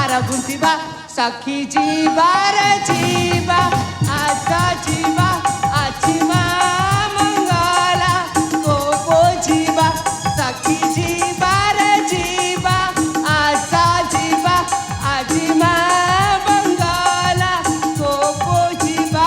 ହାର ଗୁନ୍ଥିବା ସଖୀ ଯିବାରେ ଯିବା ଆସ ଯିବା ଆଜି ମା ମଙ୍ଗଳା କୋ ଯିବା ସଖୀ ଯିବାରେ ଯିବା ଆସ ଯିବା ଆଜି ମା ମଙ୍ଗଳା କୋ ଯିବା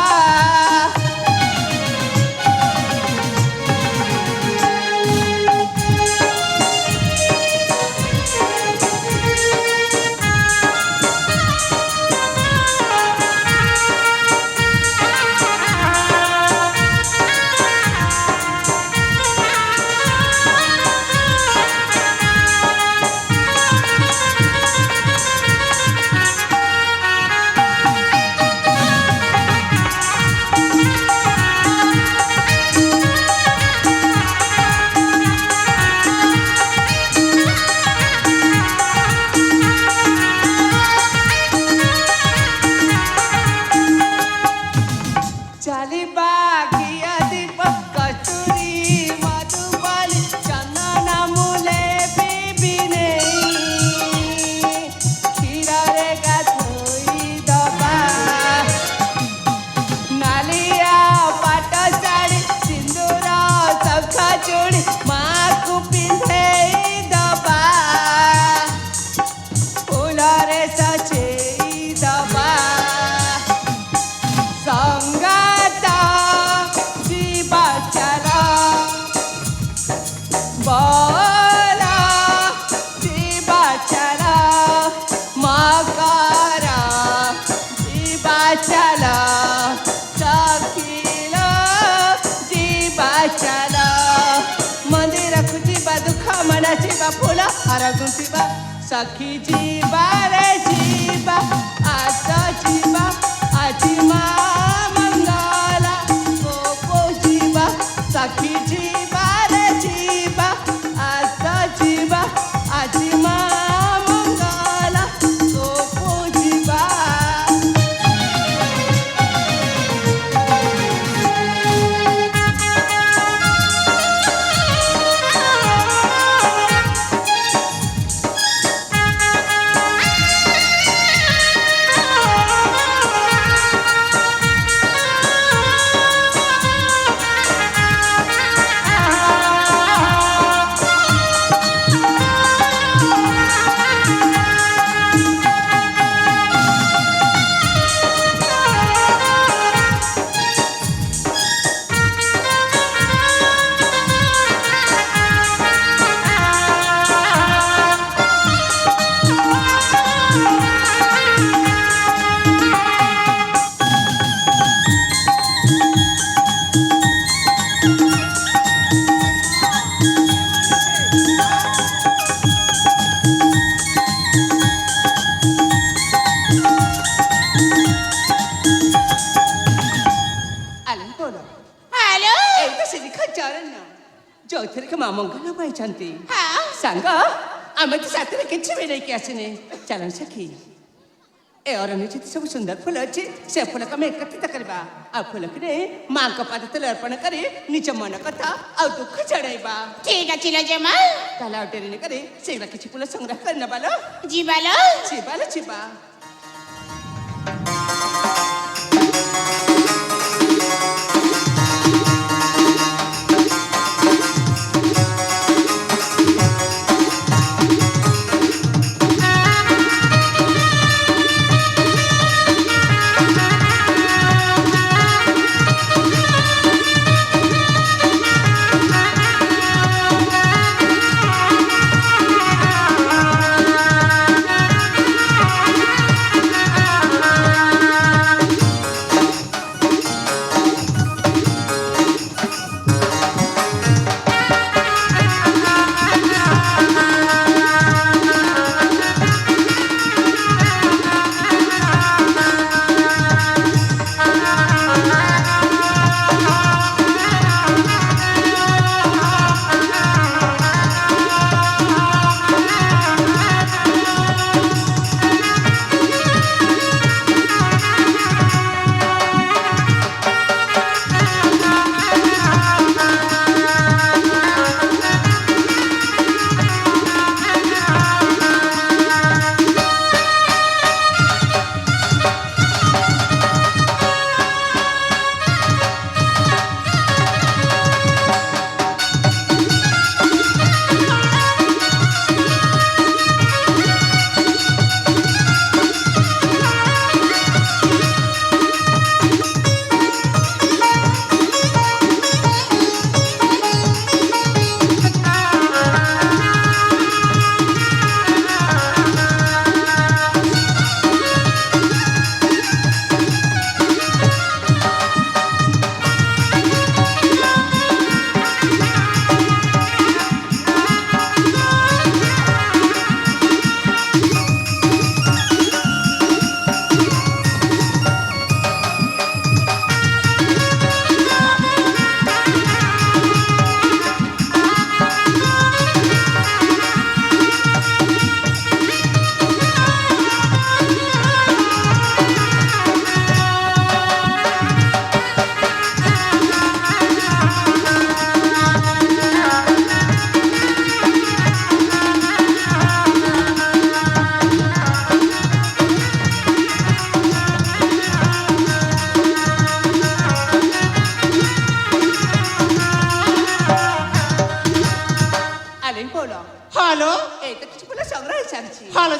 फूल हार गुंथिबा सखी जीवारे जीवा आस जीवा आजी मा मंगला को जीवा सखी जीवारे जीवा आस जीवा आजी मा मंगला को जीवा मंगल पाई सांग आम तो साथ कि नहीं आसने चलन सखी ए अरण्य सब सुंदर फूल अच्छे से फूल को एकत्रित करवा आ फूल के माँ को पाद तले अर्पण कर निज मन कथा आ दुख चढ़ाइबा ठीक अछि लजमा ताला डेरी करे सेगरा किछि फूल संग्रह करना बालो जीवालो जीवालो जीवा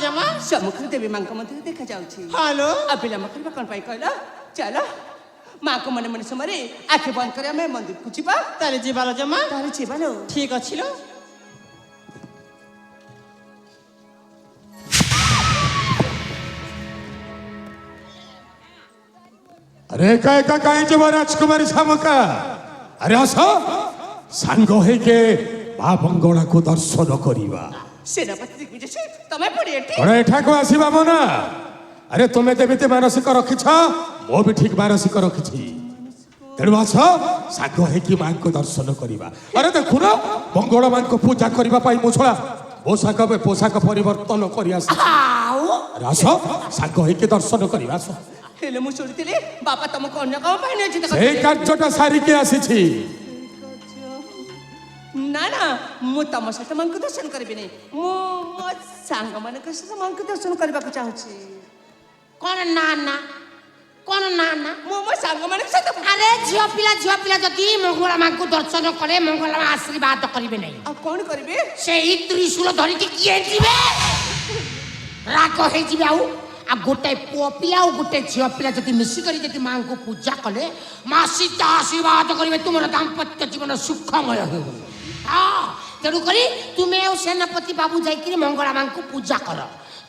ଜମା ସମ୍ମୁଖରେ ଦେବୀ ମାଙ୍କ ମନ୍ଦିର ଦେଖାଯାଉଛି। ହ୍ୟାଲୋ ଆଉ ବିଳମ୍ବ କରିବା କ'ଣ ପାଇଁ କହିଲ? ଚାଲ ମାଙ୍କ ମନେ ମନେ ସମୟରେ ଆଖି ବନ୍ଦ କରି ଆମେ ମନ୍ଦିରକୁ ଯିବା। ତାହେଲେ ଯିବାର ଜମା ତାହେଲେ ଯିବା ଲୋ। ଠିକ ଅଛି ଲୋ। अरे एका एका कहीं जब राजकुमारी शामुका अरे आस सांग होके मा बंगला को दर्शन करिबा। सेनापति दिग्विजय तमे पड़ी एठी अरे एठा को आसीबा मना। अरे तुम्हें जेमिति मानसिक रखिछ मो भी ठीक मानसिक रखिछि। तेणु आस सांग होके मां को दर्शन करिबा। अरे देखु ना बंगला मां को पूजा करिबा पाई मुछला पोशाक परिवर्तन करि आसी। अरे आस सांग होके दर्शन करिबा। आस हेले मु सुनिथिले बापा तमको अन्य काम पाइ नै चिंता सेई कार्यटा सारी के आसीछि। ना ना मु तम साथ मां को दर्शन करबी नै। मु मो सांग माने के साथ मां को दर्शन करबा को चाहूछि। कौन ना ना कौन ना ना मु मो सांग माने के साथ अरे झियो पिला जदि मंगला मां को दर्शन करे मंगला मां आशीर्वाद करिवे नै। आ कोन करबे? सेई त्रिशूल धरि के किए जिवे राग हे जिवे आउ आ गोटे पुओ पिला और गोटे झियो पिला जदि मिसी करी जदि मां को पूजा कले मां सीता आशीर्वाद करिवे तुमर दाम्पत्य जीवन सुखमय हो। हां तेणु करी तुमे और सेनापति बाबू जाई कि मंगला मां को पूजा कर।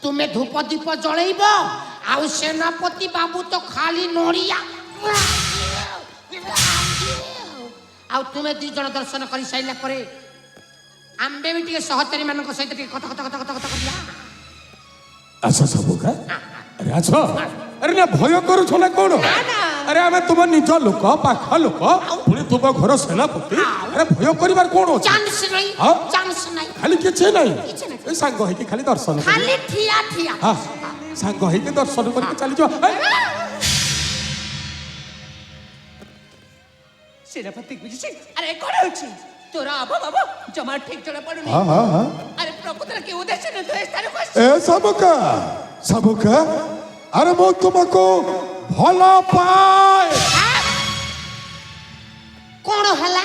तुमे धूप दीप जळैबो आ सेनापति बाबू तो खाली नोरिया आ तुमे दी जण दर्शन करी साइला परे आम्बे भी टिके सहचरी मानक सहित टिके कथा करिया। अच्छा सब का अरे अच्छा अरे ना भय करू छला कोन? अरे हमें तुम निज लोक पाख लोक पुणी तुम घर सेनापति अरे भय करिवार कोन? चांस नहीं हाँ? चांस नहीं खाली किछे नहीं किछे नहीं। ए सांग है कि खाली दर्शन खाली ठिया हां सांग है कि दर्शन करके चली जो। सेनापति दिग्विजय अरे कोन होछि तोरा बाबा जमा ठीक जणा पडुनी। हां हां हां अरे प्रकृतर के उद्देश्य न तो स्थान को ए सबका अरे मो तुमको भला पाए। कौन हला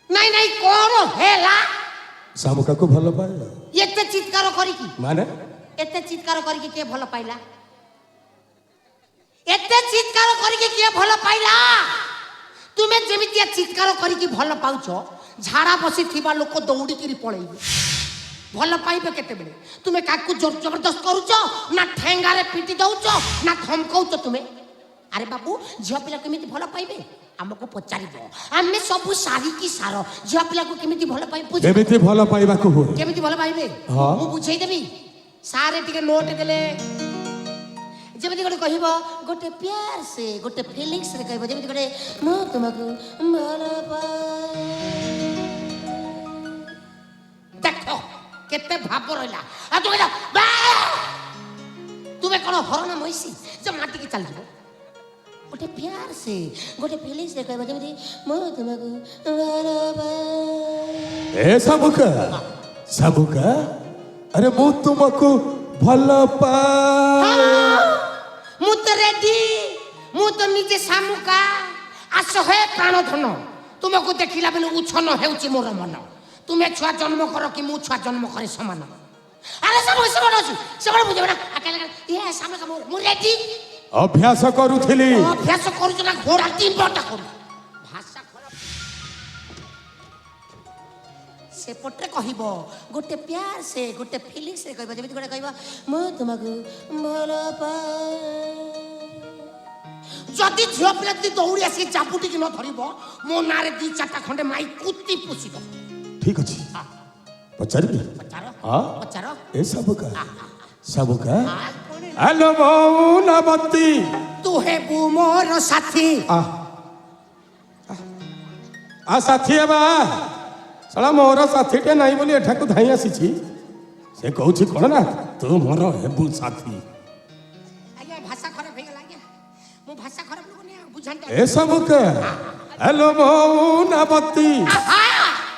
नहीं कौन हेला सबका को भला पाए एते चित्कार करी की माने एते चित्कार करी की के भलो पाइला एते चित्कार करी की के भलो पाइला तुमे जेमितिया चित्कार करी की भलो पाउछ झाड़ा बसी थिबा लोक दौड़ी की पळैबे भलो पाइबे केते बेले तुमे काकू जोर जबरदस्त करूछ ना ठेंगा रे पिटी दउछ ना धमकाउछ तुमे। अरे बाबू झियो पिला केमिति भलो पाइबे हमको पचारिबो आमे सब सारी की सारो झियो पिला को केमिति भलो पाइबे केमिति भला पाइबा को हो केमिति भलो पाइबे हां मु बुझाई देबी सारे टिके नोट देले जेमिति गोटे कहिबो गोटे प्यार से गोटे फीलिंग्स रे कहिबो जेमिति गोटे मु तुमको भलो पाए देखो केते भाव रहला आ तू कहला तुमे कोन हरना मइसी जे माटी के चल जीवो गोटे प्यार से गोटे फीलिंग्स रे कहबो जेमिति मु तुमको भलो पाए ए सबका अरे मु तुमको भला पाए मु तो रेडी मु तो निजे सामुका आस हे प्राण धन तुमको देखिला बेले उछन हेउची मोर मन तुमे छुआ जन्म कर कि मु छुआ जन्म करे समान। अरे सब बुझे ना अकेले ये सामुका मु रेडी अभ्यास करूथिली अभ्यास करू ना घोड़ा 3 बटा करू भाषा खराब से पट्टे कहिबो गोटे प्यार से गोटे फीलिंग से कहिबो जेमिति गोटे कहिबो मु तुमको भलो पाए जदि झियो पिला जदि दौड़ी आसी चापुटी कि न धरिबो मो नारे 2-4 खंडे माई कुत्ती पुसिबो। ठीक अछि पचारबी हां पचारो ए सबका हेलो मौनवती तू हे बु मोर साथी आ साथी बा साला मोर साथी के नहीं बोली एठा को धाई आसी से कहूछि कोन ना तू मोर हेबु साथी आज्ञा भाषा खराब हे गेला आज्ञा मु भाषा खराब लोग ने बुझांता ए सबका हेलो मौनवती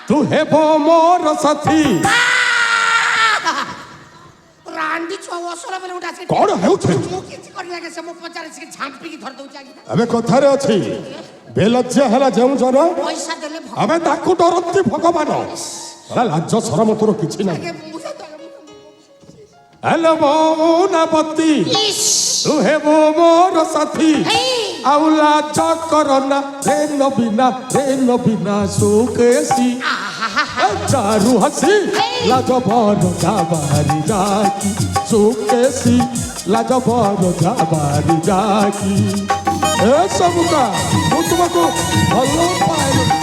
तू हेबो मोर साथी रांडी छुआ असरा बेले उठा से कोन हेउछि मु किछ कर लागे से मु पचारे से झांपी की धर दउ आज्ञा अबे कथारे अछि बेलज्जा हला जेउ जन पैसा देले अबे ताकू डरती भगवान साला लाज शरम तोर किछि नै हेलो मौनापति तू हे मोर साथी आउला चकरना रे नबीना सुकेसी चारू हसी लाजबर जाबारी जाकी सुकेसी लाजबर जाबारी जाकी ए सबका मु तुमको भलो पाए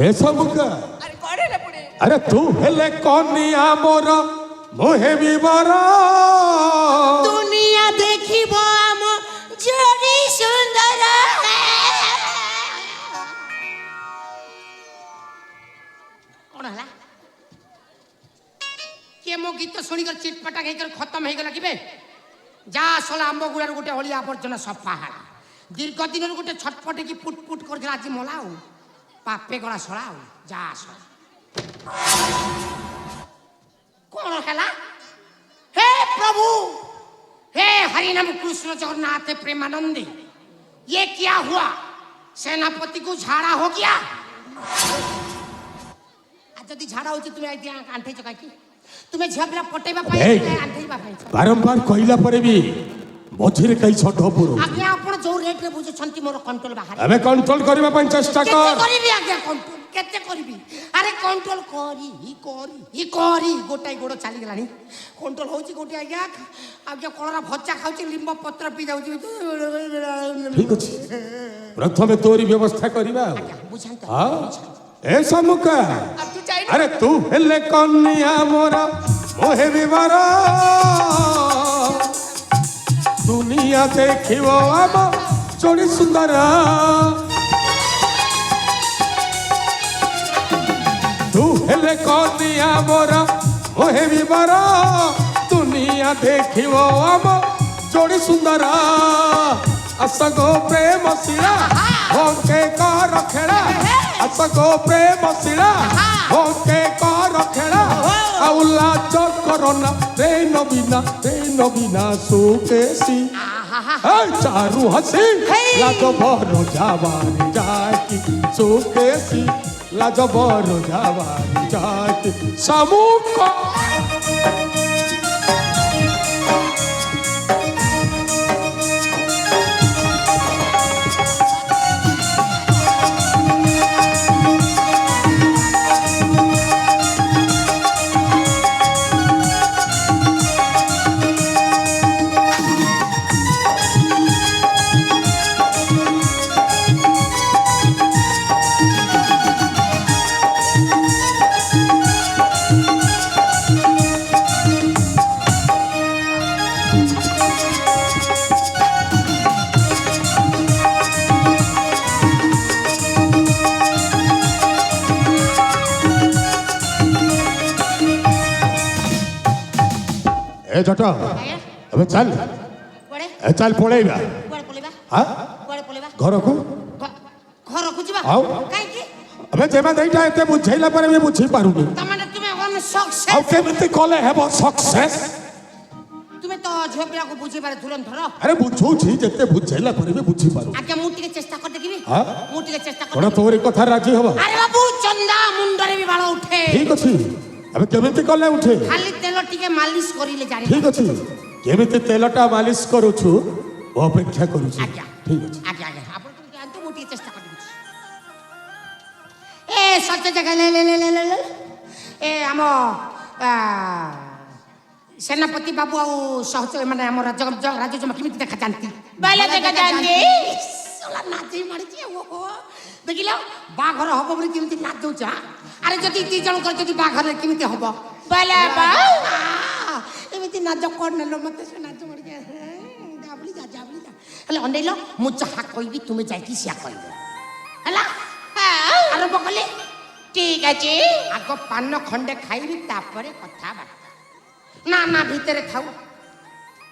ए सबका अरे करे ना पड़े अरे तू हेले कनिया मोर मोहे विवरा दुनिया देखिब आम जोड़ी सुंदर कौन हला के मो गीत शुणिकर चिटपटा कर खत्म हो गला कि जा सला आंब गुड़ार गोटे हलिया आवर्जना सफा है दीर्घ दिन गोटे छटपटे की पुट पुट कर आज मला पापे गला सला जा सला कौन है हे प्रभु हे हरिनाम कृष्ण जगन्नाथ प्रेमानंदी ये क्या हुआ सेनापति को झाड़ा हो गया जदि झाड़ा होची तुम्हें आंठे चका की तुम्हें झगड़ा पटेबा पाई आंठेबा पाई बारंबार कहिला परे भी मझिरे कई छठ पुरो आज्ञा आपण जो रेट रे बुझे छंती मोर कंट्रोल बाहर हमें कंट्रोल करबा पन चेष्टा कर केते करबी आज्ञा कंट्रोल केते करबी अरे कंट्रोल करी गोटाई गोड़ चली गलानी कंट्रोल होची गोटे आज्ञा कोलरा भच्चा खाउची लिंब पत्र पी जाउची ठीक अछि प्रथमे तोरी व्यवस्था करबा बुझांत हां ए समुका अब तू जाई अरे तू हेले कन्या मोरा मोहे विवरा दुनिया देखिबो आम चोड़ी सुंदर तू हेले कनिया मोरा मोहे विवरा दुनिया देखिबो आम चोड़ी सुंदर असगो प्रेम शिला होके कर खेड़ा असगो प्रेम शिला होके कर खेड़ा आउला चकरना रे नबीना सुकेसी चारू हसी लाज बरो जाबारी जाकी सुकेसी लाज बरो जाबारी जाकी समुख ए जटा अबे चल कोड़े ए चल पळेबा कोड़े पोलेबा हां कोड़े पोलेबा घर को जिबा आओ काई की अबे जेमा देइटा एते बुझैला पर मैं बुझी पारुनी तमने तुम्हें वन सक्सेस आउ केमिति कले हेबो सक्सेस तुम्हें तो झोपिया को बुझे बारे तुरंत धरो अरे बुझू छी जते बुझैला पर मैं बुझी पारु आके मुटी के चेष्टा कर देखिबी हां मुटी के चेष्टा कर कोन तोरी कथा राजी होबा अरे बाबू चंदा मुंडरे भी बाल उठे ठीक अछि अबे केमिति कले उठे खाली तेल टिके मालिश करिले जारी ठीक अछि केमिति तेलटा मालिश करू छु ओ अपेक्षा करू छी आज्ञा ठीक अछि आज्ञा आपण तुम जानतो मुटी के चेष्टा कर ए सत्य जगह ले ए हम सेनापति बाबू आउ सहच माने हम राज जमा किमिति देखा जानती बाला देखा जानती सोला नाची मारची ओ देखिलो बाघर हबो बरी किमिति नाच दउछ अरे जति ती जण कर जति बाघर किमिति हबो बाला बा एमिति नाच कोन न मते से नाच मार के जाबली जा हले अंडेलो मु चाहा कहबी तुमे जाई की सिया कहबो हला ଆରମ୍ଭ କଲେ ঠিক আছে ଆଗ ପାନ ଖଣ୍ଡେ ଖାଇବି ତାପରେ କଥାବାର୍ତ୍ତା ନା ନା ଭିତରେ ଥାଉ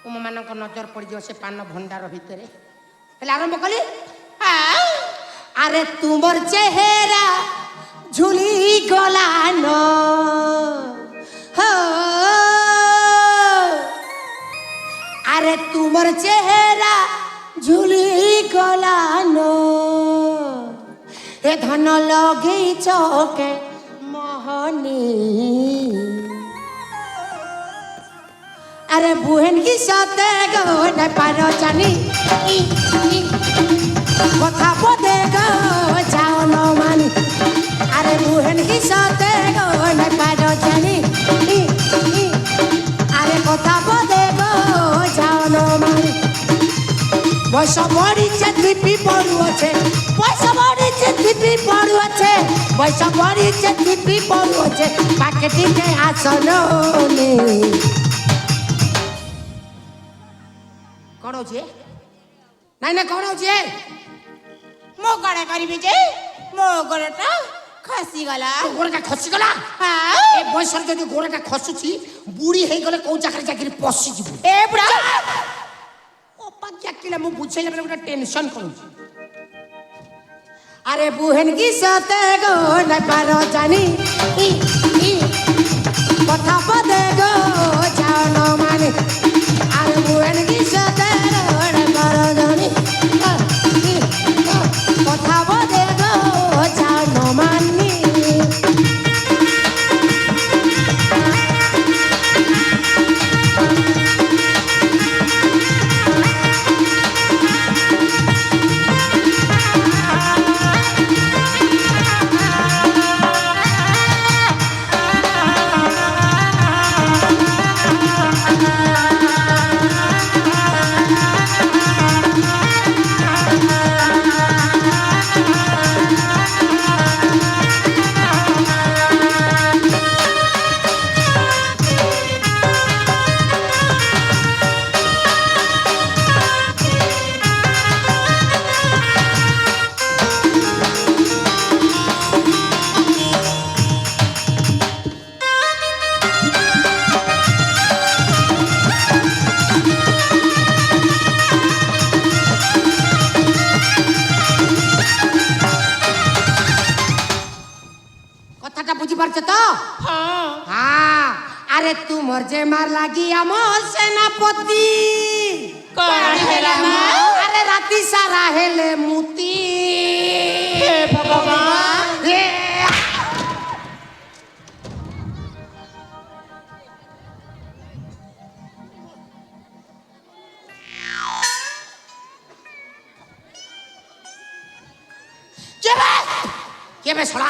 ତୁମମାନଙ୍କ ନଜର ପଡ଼ିଯିବ ସେ ପାନ ଭଣ୍ଡାର ଭିତରେ ହେଲେ ଆରମ୍ଭ କଲି ଆରେ ତୁମର ଚେହେରା ଝୁଲି ଗଲାନ আরে তোমার চেহারা ঝুলি গলানো এ ধন লগেই চকে মোহনী আরে বুহেন কি সাথে গো না পারো জানি কথা বদে গো যাও ন মানি আরে বুহেন কি সাথে গো না পারো জানি আরে কথা বদে গো যাও ন মানি বয়স বড়িছে দিপি পড়ুছে বয়স বড়িছে দিপি পড়ুছে বয়স বড়িছে দিপি পড়ুছে পাকেটিকে আসনো নে কোন হচ্ছে নাই না কোন হচ্ছে মো গড়া করিবি যে মো গড়াটা খসিগলা গোড়াটা খসিগলা এ বয়সরে যদি গোড়াটা খসুছি বুড়ি হয়ে গেলে কোন চাকরি চাকরি পশি যাব এ বুড়া ও পাকিলা মু বুঝাইলে বেলে গোটা টেনশন করুছি আরে বুহেন কি সাথে গো না পারো জানি কথা বদে গো যাও ন মানে আরে বুহেন কি সাথে গো না পারো জানি কথা বদে গো যাও ন মানি কথাটা বুঝি পারছো তো হ্যাঁ আরে তোমার যে মার লাগি আমার সেনাপতি কোন হেলা মা আরে রাতি সারা হেলে মুতি হে ভগবান এ, কেবে কেবে ছড়া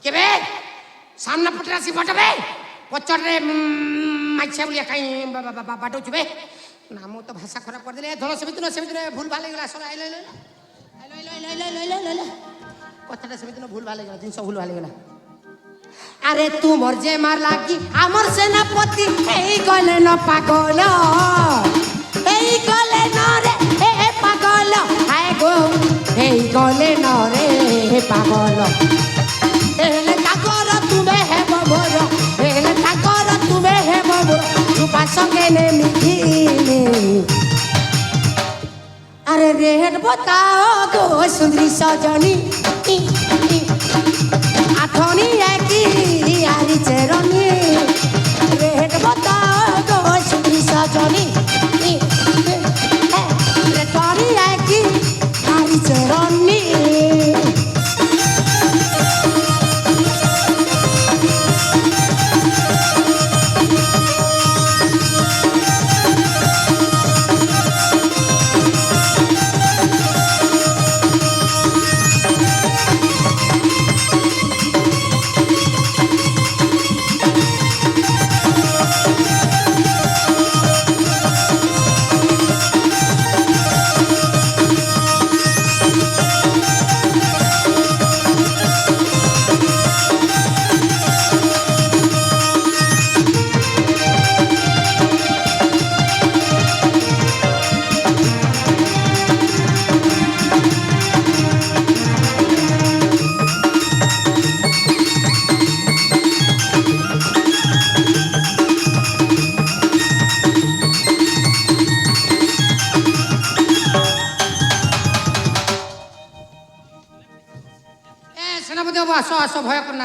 কেবে সামনে পটে আসি বটবে পচরে মাইছা বলিয়া কাই বাটুছবে না মু তো ভাষা খারাপ করে দিলে ধর সেমিতি ভুল ভাল হয়ে গলা সরা আইলে কথাটা সেমিতি ভুল ভাল হয়ে গলা জিনিস ভুল ভাল হয়ে গলা আরে তুমর যে মার লাগি আমার সেনাপতি এই গলে ন পাগল এই গলে ন রে এ পাগল হায় গো এই গলে ন রে পাগল এলে কাকর তুমে হেব মোর এলে কাকর তুমে হেব মোর চুপা সঙ্গে নে মিঠিনে আরে রেড बताओ গো সুন্দরী সজনী আঠনি একই আরি চেরনি রেড बताओ গো সুন্দরী সজনী রে টনি একই আরি চেরনি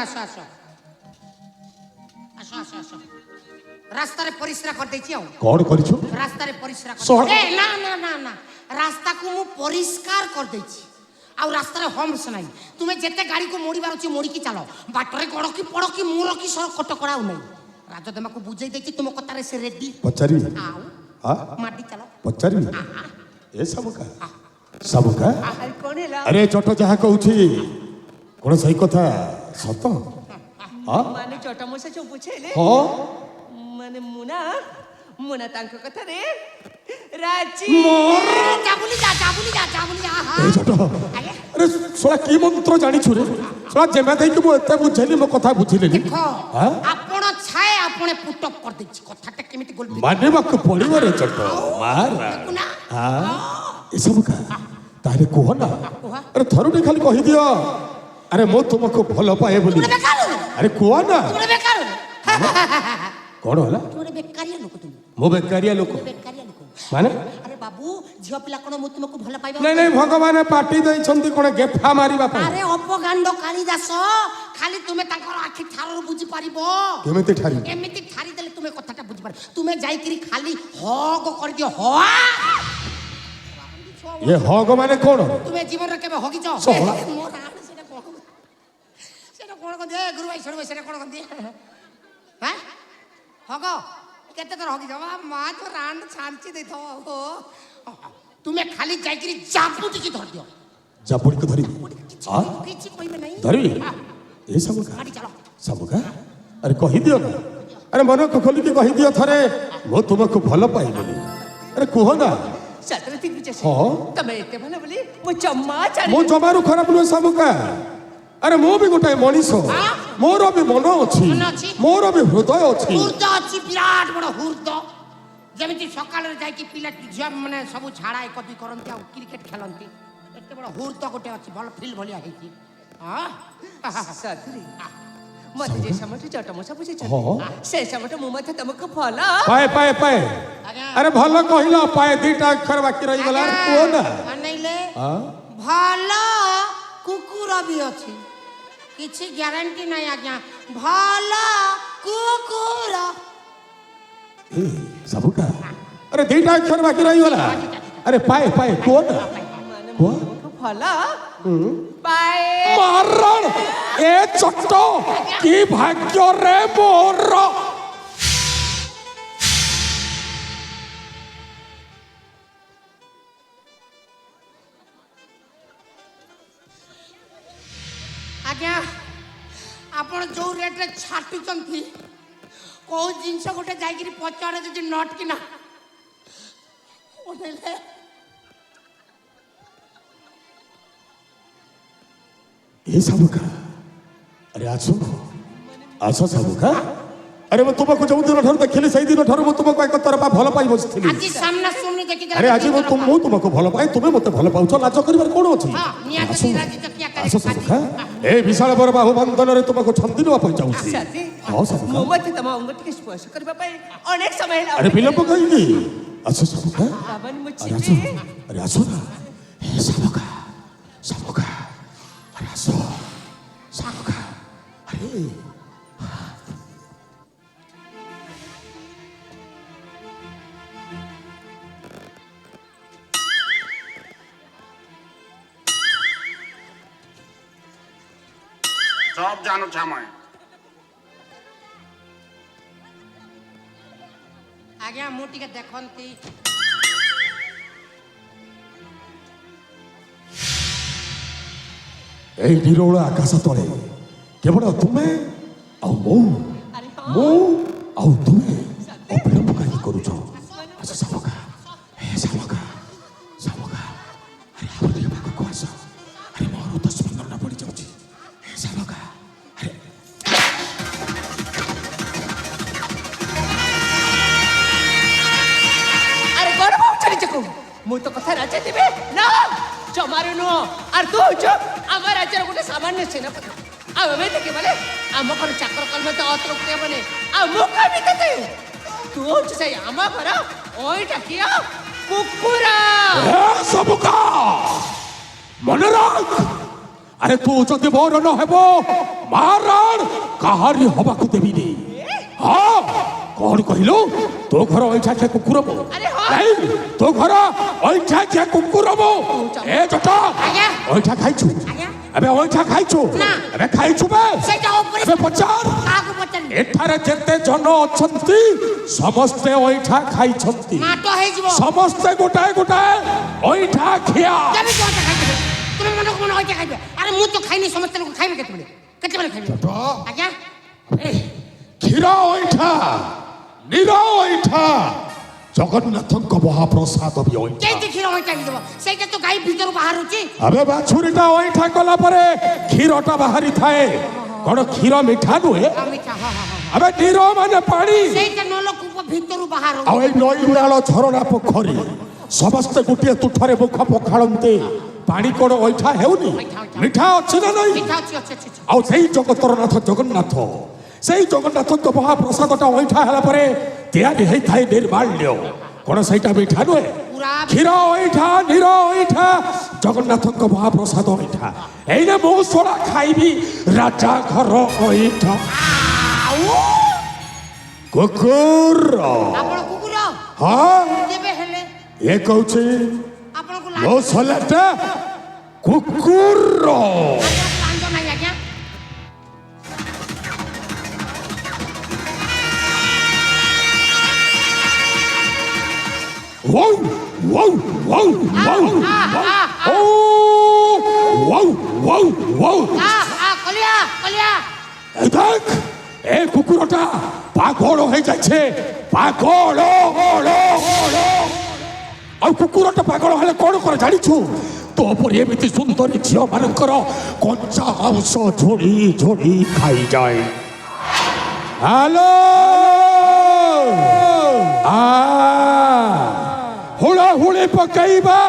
ଆସ ଆସ ଆସ ଆସ ଆସ ରାସ୍ତାରେ ପରିଶ୍ରା କରିଦେଇଛି ଆଉ କଣ କରିଛୁ ରାସ୍ତାରେ ପରିଶ୍ରା ଶୁଣ। ଏ ନା ନା ନା ନା ରାସ୍ତାକୁ ମୁଁ ପରିଷ୍କାର କରିଦେଇଛି ଆଉ ରାସ୍ତାରେ ହମ୍ସ ନାହିଁ ତୁମେ ଯେତେ ଗାଡ଼ିକୁ ମୋଡ଼ିବାର ଅଛି ମୋଡ଼ିକି ଚାଲ ବାଟରେ ଗଡ଼କି ପଡ଼କି ମୋର କି ସହ କଟକଣା ଆଉ ନାହିଁ ରାଜଦେମାକୁ ବୁଝେଇ ଦେଇଛି ତୁମ କଥାରେ ସେ ରେଡି ପଚାରିବି ଆଉ ଆ ମାଟି ଚାଲ ପଚାରିବି ଏ ସାବୁକା ସାବୁକା ଆରେ କଣ ହେଲା ଆରେ ଚଟ ଯାହା କହୁଛି କଣ ସେଇ କଥା ସତ ମାନେ ଚଟା ମଶା ଯୋଉ ବୁଝେଇଲେ ହଁ ମାନେ ମୁନା ତାଙ୍କ କଥାରେ ରାଜି ଚାବୁଲି ଯା ଚାବୁଲି ଯା ଚାବୁଲି ଯା ଏ ଚଟ ଆରେ ଶଳା କି ମନ୍ତ୍ର ଜାଣିଛୁ ରେ ଶଳା ଯେମା ଦେଇକି ମୁଁ ଏତେ ବୁଝେଇଲି ମୋ କଥା ବୁଝିଲେନି ଦେଖ ହଁ? ଆପଣ ଛାଏ ଆପଣ ପୁଟଅପ୍ କରିଦେଇଛି କଥାଟା କେମିତି ଗୋଲ ମାନିବାକୁ ପଡିବ ରେ ଚଟ ମାରା ନା ଏସବୁ କା ତାହେଲେ କୁହ ନା ଆରେ ଥରୁଟେ ଖାଲି କହିଦିଅ ଆରେ ମୁଁ ତୁମକୁ ଭଲ ପାଏ ବୋଲି ତୁମେ ବେକାର ଆରେ କୁହ ନା ତୁମେ ବେକାର କଣ ହେଲା ତୁମେ ବେକାରିଆ ଲୋକ ତୁମେ ମୁଁ ବେକାରିଆ ଲୋକ ବେକାରିଆ ଲୋକ ମାନେ ଆରେ ବାବୁ ଝିଅ ପିଲା କଣ ମୁଁ ତୁମକୁ ଭଲ ପାଇବା ନାଇଁ ନାଇଁ ଭଗବାନ ପାଟି ଦେଇଛନ୍ତି କଣ ଗେଫା ମାରିବା ପାଇଁ ଆରେ ଅପଗାଣ୍ଡ କାଳିଦାସ ଖାଲି ତୁମେ ତାଙ୍କର ଆଖି ଠାରରୁ ବୁଝି ପାରିବ କେମିତି ଠାରି ଏମିତି ଠାରି ଦେଲେ ତୁମେ କଥାଟା ବୁଝିପାରିବ ତୁମେ ଯାଇକିରି ଖାଲି ହଗ କରିଦିଅ ହ ଏ ହଗ ମାନେ କଣ ତୁମେ ଜୀବନରେ କେବେ ହଗିଛ ସହଳା। ସେଟା କଣ କହନ୍ତି ଏ ଗୁରୁ ଭାଇ ଶୁଣ ସେଟା କଣ କହନ୍ତି ହଁ ହଗ କେତେ ଥର ହଗିଛ ମା ତ ରାଣ୍ଡ ଛାଞ୍ଚି ଦେଇଥିବ ଓ ତୁମେ ଖାଲି ଯାଇକିରି ଜାବୁଟିକି ଧରିଦିଅ ଜାବୁଡ଼ିକୁ ଧରିବି କିଛି କହିବେ ନାହିଁ ଧରିବି ଏ ସାବୁକା ମାଟି ଚାଲ ସାବୁକା ଆରେ କହିଦିଅ ନା ଆରେ ମନକୁ ଖୋଲିକି କହିଦିଅ ଥରେ ମୁଁ ତୁମକୁ ଭଲ ପାଏ ବୋଲି ଆରେ କୁହ ନା ସତରେ ଠିକ ବୁଝେছি ହଁ। ତମେ ଏତେ ଭଲ ବୋଲି ମୁଁ ଜମା ଜାଣି ମୁଁ ଜମାରୁ ଖରାପ ନୁହେଁ ସାବୁକା ଆରେ ମୁଁ ବି ଗୋଟାଏ ମଣିଷ ମୋର ବି ମନ ଅଛି ମନ ଅଛି? ମୋର ବି ହୃଦୟ ଅଛି ହୁର୍ଦ ଅଛି ବିରାଟ ବଡ ହୁର୍ଦ ଯେମିତି ସକାଳରେ ଯାଇକି ପିଲା ଝିଅ ମାନେ ସବୁ ଝାଡ଼ା ଏକଦି କରନ୍ତି ଆଉ କ୍ରିକେଟ ଖେଳନ୍ତି ଏତେ ବଡ ହୁର୍ଦ ଗୋଟେ ଅଛି ଭଲ ଫିଲ୍ଡ ଭଳିଆ ହେଇଛି ସତରେ ମତେ ଯେ ସମୟରେ ଚଟା ମଶା ବୁଝେଇଛନ୍ତି ହଁ। ସେ ସମୟରେ ମୁଁ ମଧ୍ୟ ତମକୁ ଭଲ ପାଏ ପାଏ ପାଏ ଆଜ୍ଞା। ଆରେ ଭଲ କହିଲ ପାଏ ଦିଟା ଅକ୍ଷର ବାକି ରହିଗଲା ଆରେ କୁହ ନା ଅନେଇଲେ ହଁ? ଭଲ କୁକୁର ବି ଅଛି କିଛି ଗ୍ୟାରେଣ୍ଟି ନାହିଁ ଆଜ୍ଞା ଭଲ କୁକୁର ଏ ସାବୁକା ଆରେ ଦିଟା ଅକ୍ଷର ବାକି ରହିଗଲା ଆରେ ପାଏ ପାଏ କୁହ ନା ମାନେ କୁହ ମୁଁ ତମକୁ ଭଲ ପାଏ ମାରଣ ଏ ଚଟ କି ଭାଗ୍ୟରେ ମୋର ଆଜ୍ଞା ଆପଣ ଯୋଉ ରେଟ୍ରେ ଛାଟୁଛନ୍ତି କୋଉ ଜିନିଷ ଗୋଟେ ଯାଇକିରି ପଚାରେ ଯଦି ନଟ୍ କିନା ଅନେଇଲେ ଏ ସାବୁକା ଆରେ ଆସ ଆସ ସାବୁକା ଆରେ ମୁଁ ତୁମକୁ ଯୋଉ ଦିନ ଠାରୁ ଦେଖିଲି ସେଇ ଦିନ ଠାରୁ ମୁଁ ତୁମକୁ ଏକ ତରଫା ଭଲ ପାଇ ବସିଥିଲି ଆଜି ସାମ୍ନା ସାମ୍ନି ଦେଖି ଆରେ ଆଜି ମୁଁ ତୁମକୁ ଭଲ ପାଏ ତୁମେ ମତେ ଭଲ ପାଉଛ ଲାଜ କରିବାର କଣ ଅଛି ହଁ, ନିହାତି ଆସ ନିରାଜି ଚକିଆ କରି ଆସ ସାବୁକା ଏ ବିଶାଳ ବର ବାହୁ ବନ୍ଧନରେ ତୁମକୁ ଛନ୍ଦି ନେବା ପାଇଁ ଚାହୁଁଛି ସତେ ହଁ ସାବୁକା ମୁଁ ମଧ୍ୟ ତମ ଅଙ୍ଗ ଟିକେ ସ୍ପର୍ଶ କରିବା ପାଇଁ ଅନେକ ସମୟ ହେଲା ଆରେ ବିଳମ୍ବ କାହିଁକି ଆସ ସାବୁକା ବାବାନି ମୁଁ ଆରେ ଆସ ଯିବି ଆରେ ଆସ ନା ଏ ସାବୁକା ସାବୁକା ଆରେ ଆସ ସାବୁକା ଆରେ সব জানো ছামায় ଆଜ୍ଞା ମୁଁ ଟିକେ ଦେଖନ୍ତି এই নিরোଳ ଆକାଶ ତଳେ କେବଳ ତୁମେ ଆଉ ମୁଁ ଆରେ ହଁ ମୁଁ ଆଉ ତୁମେ ଅବିଳମ୍ବ କାହିଁକି କରୁଛ ଆସ ସାବକା ହେ ସାବକା ସାବକା ଆରେ ଆଉ ଟିକେ ପାଖକୁ ଆସ ଆରେ ମୋର ତ ସ୍ପନ୍ଦନ ପଡ଼ିଯାଉଛି ହେ ସାବକା ଆରେ আরে গর্ব চলে যাকো ମୁଁ ତ କଥା ରାଜା ଦେବେ ନା ଜମାରୁ ନୁହଁ ଆରେ ତୁ ହଉଛୁ ଆମ ରାଜ୍ୟର ଗୋଟେ ସାମାନ୍ୟ ସେନାପତି ଆଉ ଆମେ ଦେଖେ ବୋଲେ ଆମ ଘର ଚାକର କର୍ମ ତ ଅତୃପ୍ତି ହେବନି ଆଉ ମୁଁ କହିବି ତତେ ତୁ ହଉଛୁ ସେଇ ଆମ ଘର ଓଇଟା କିଏ କୁକୁର ଏ ସାବକା ମନେ ରଖ আরে তু যদি মোর ন হেব মারার কাহারি হবাকু দেবিনি। হ্যাঁ কଣ কহিলু তো ঘর ওইঠা খে কুকুর মো আরে হ্যাঁ। এই তো ঘর ওইঠা খে কুকুর মো এ জটা আজ্ঞা। ওইঠা খাইছু আজ্ঞা। এবে ওইঠা খাইছু না। এবে খাইছু বে সেটা উপরে এবে পচার কাহাକୁ ପଚାରିବି এঠারে যেতে জন অছন্তি সমস্তে ওইঠা খাইছন্তি ମାଟ ହେଇଯିବ ସମସ୍ତେ ଗୋଟାଏ ଗୋଟାଏ ଅଇଠା ଖିଆ କେମିତି ଅଇଁଠା ଖାଇଦେବେ ତୁମେ ମନକୁ ମନ ଅଇଁଠା ଖାଇବେ ଆରେ ମୁଁ ତ ଖାଇନି ସମସ୍ତେ ଲୋକ ଖାଇବେ କେତେବେଳେ ଖାଇବେ ଆଜ୍ଞା କ୍ଷୀର ଅଇଠା ନିର ଅଇଠା ଜଗନ୍ନାଥଙ୍କ ମହାପ୍ରସାଦ ବି ଅଇଠା କେମିତି କ୍ଷୀର ଅଇଁଠା ହେଇଯିବ ସେଇଟା ତ ଗାଈ ଭିତରୁ ବାହାରୁଛି ଆବେ ବାଛୁରୀଟା ଅଇଠା କଲା ପରେ କ୍ଷୀରଟା ବାହାରି ଥାଏ କଣ କ୍ଷୀର ମିଠା ନୁହେଁ ମିଠା ହଁ ହଁ ହଁ ଆବେ ନିର ମାନେ ପାଣି ସେଇଟା ନଳକୂପ ଭିତରୁ ବାହାରୁ ଆଉ ଏଇ ନଈ ନାଳ ଝରଣା ପୋଖରୀ ସମସ୍ତେ ଗୋଟିଏ ତୁଠରେ ମୁଖ ପଖାଳନ୍ତି ପାଣି କଣ ଅଇଠା ହେଉନି ମିଠା ଅଛି ନା ନାଇଁ ମିଠା ଅଛି ଅଛି ଅଛି ଆଉ ସେଇ ଜଗତର ନାଥ ଜଗନ୍ନାଥ ସେଇ ଜଗନ୍ନାଥଙ୍କ ମହାପ୍ରସାଦଟା ଅଇଠା ହେଲା ପରେ ତିଆରି ହେଇଥାଏ ନିର୍ମାଲ୍ୟ କଣ ସେଇଟା ମିଠା ନୁହେଁ କ୍ଷୀର ଅଇଠା ନିର ଅଇଠା ଜଗନ୍ନାଥଙ୍କ ମହାପ୍ରସାଦ ଅଇଠା ଏଇନେ ମୁଁ ଶୋଳା ଖାଇବି ରାଜା ଘର ଅଇଠା କୁକୁର ଆପଣ କୁକୁର ହଁ କେବେ ହେଲେ ଏ କହୁଛି ଆପଣଙ୍କୁ ମୋ ଶୋଲାଟା କୁକୁର ଲାଞ୍ଜ ନାହିଁ ଆଜ୍ଞା Whoa, whoa, whoa, whoa, whoa, whoa, whoa, whoa. কলিয়া কলিয়া এই দেখ এই কুকুরটা পাগল হয়ে যাচ্ছে পাগল আর কুকুরটা পাগল হলে কোন করে জানিছু তো উপরে এমিতি সুন্দরী ঝিও মানকর কঞ্চা মাংস ঝুড়ি ঝুড়ি খাই যায় হ্যালো হুড়া হুড়ি পকাইবা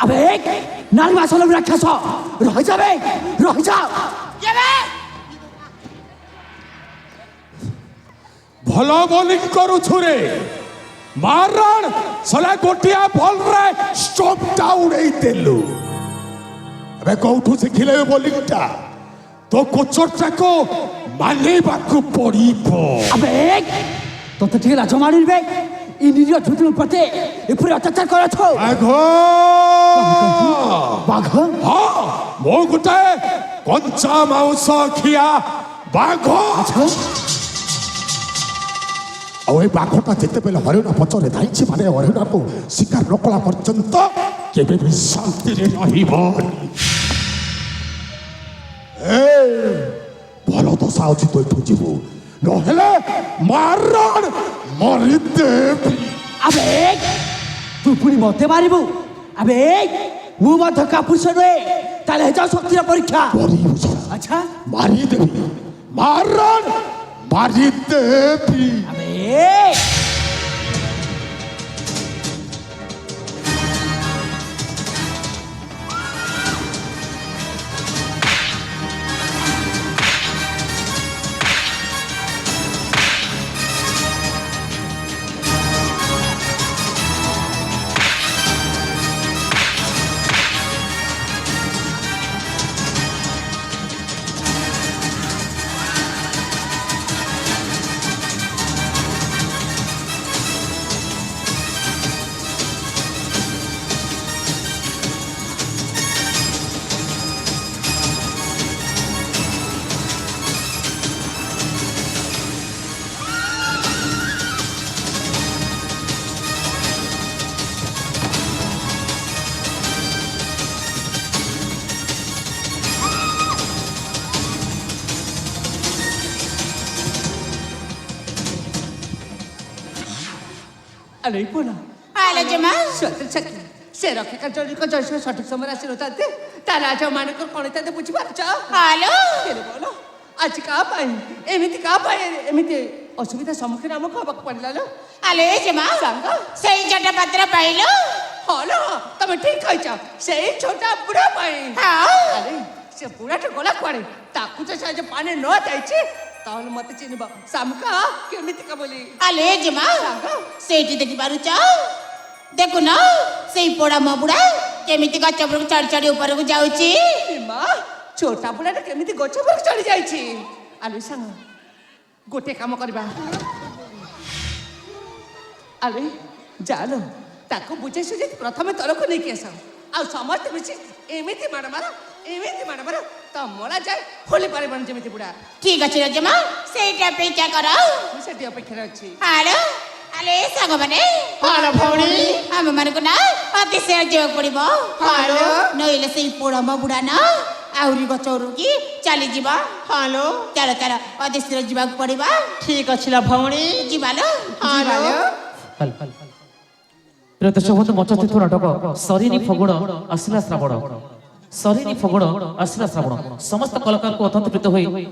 আবে নারী মাসল রাক্ষস রয়ে যাবে রয়ে যাও ভাল বোলিং করুছু রে মারণ সলা গোটিয়া বল রে স্টম্পটা উড়েই দেলু ଏବେ କୋଉଠୁ ଶିଖିଲେ ଏ ବୋଲିଂଟା ତୋ କୋଚରଟାକୁ ମାନିବାକୁ ପଡିବ আবে তোতে ঠিক লাজ মারিবে ইন্দ্রিয় ঝুঁটির উপরে এপরে অত্যাচার করছ ବାଘ বাঘ ହଁ ମୁଁ ଗୋଟାଏ କଞ୍ଚା ମାଉଁସ ଖିଆ ବାଘ ଆଉ ଏ ବାଘଟା ଯେତେବେଳେ ହରିଣ ପଛରେ ଧାଇଛି ମାନେ ହରିଣକୁ ଶିକାର ନ କଲା ପର୍ଯ୍ୟନ୍ତ କେବେ ବି ଶାନ୍ତିରେ ରହିବନି ଭଲ ଦଶା ଅଛି ତୁ ଏଠୁ ଯିବୁ ନହେଲେ ମାରଣ ମରିଦେବି আবে তুই পুনি মতে মারিবু আবে ମୁଁ ମଧ୍ୟ କାପୁରୁଷ ନୁହେଁ ତାହେଲେ ହେଯାଉ ଶକ୍ତିର ପରୀକ୍ଷା କରିବୁ ଆଚ୍ଛା ମାରିଦେବି ମାରଣ ମାରିଦେବି আবে আরে পোনা আলো জমা সত্যি সাক্ষী সে রক্ষা কার্যনিক জয়সূ সঠিক সময় আসিনথান্তে তা রাজা ମାନଙ୍କର କ'ଣ ହେଇଥାନ୍ତେ ବୁଝିପାରୁଛ আলো ହେଲେ ବୋଲ ଆଜି କାହା ପାଇଁ ଏମିତି ଅସୁବିଧା ସମ୍ମୁଖୀନ ଆମକୁ ହବାକୁ ପଡ଼ିଲା ଲୋ আলো জমা ସାଙ୍ଗ সেই জটা পাত্র পাইলো ହଁ ଲୋ ତମେ ଠିକ କହିଛ ସେଇ ଛୋଟା ବୁଢ଼ା ପାଇଁ হ্যাঁ ଆରେ ସେ ବୁଢ଼ାଟା ଗଲା କୁଆଡ଼େ ତାକୁ ତ ସେ ଆଜି ପାଣି ନ ଯାଇଛି ତାହେଲେ ମତେ ଚିହ୍ନିବ ସାମକା କେମିତିକା ବୋଲି আলো জমা সেইটি দেখি পারুছ দেখুন সেই পোড়া মবুড়া কেমিতি গছ উপরକୁ চড়ি চড়ি উপরକୁ যাଉଛି ମା ଛୋଟା ବୁଢ଼ାଟା କେମିତି ଗଛ ଉପରକୁ ଚଢ଼ି ଯାଇଛି ଆଲୋ ସାଙ୍ଗ ଗୋଟେ କାମ କରିବା ଆଲୋ ଜାଲ ତାକୁ ବୁଝେଇ ସୁଝେଇ ପ୍ରଥମେ ତଳକୁ ନେଇକି ଆସ ଆଉ ସମସ୍ତେ ମିଶି ଏମିତି ମାଡ଼ ମାର ତ ମରା ଯାଏ ଖୋଲି ପାରିବନି ଯେମିତି ବୁଢ଼ା ঠিক আছে রজমা সেইটা অপেক্ষা কর ମୁଁ ସେଠି ଅପେକ୍ଷାରେ ଅଛି আলো আলে সাଙ୍ଗମାନେ ହାଲୋ ଭଉଣୀ ଆମ ମାନଙ୍କୁ ନା ଅତିଶୟ ଯିବାକୁ ପଡିବ ହାଲୋ ନଇଲେ ସେଇ ପୋଡ ମବୁଡା ନା ଆହୁରି ଗଛ ଉରୁକି ଚାଲିଯିବ ହାଲୋ ଚାଲ ଚାଲ ଅତିଶୟ ଯିବାକୁ ପଡିବ ଠିକ ଅଛି ଲା ଭଉଣୀ ଯିବାଲୋ ହାଲୋ ପ୍ରିୟ ଦର୍ଶକ ବନ୍ଧୁ ମଞ୍ଚ ସ୍ଥିତ ନାଟକ ସରିନି ଫଗୁଣ ଆସିଲା ଶ୍ରାବଣ ସରିନି ଫଗୁଣ ଆସିଲା ଶ୍ରାବଣ ସମସ୍ତ କଳାକାରଙ୍କୁ ଅତ୍ୟନ୍ତ ପ୍ରୀତ ହୋଇ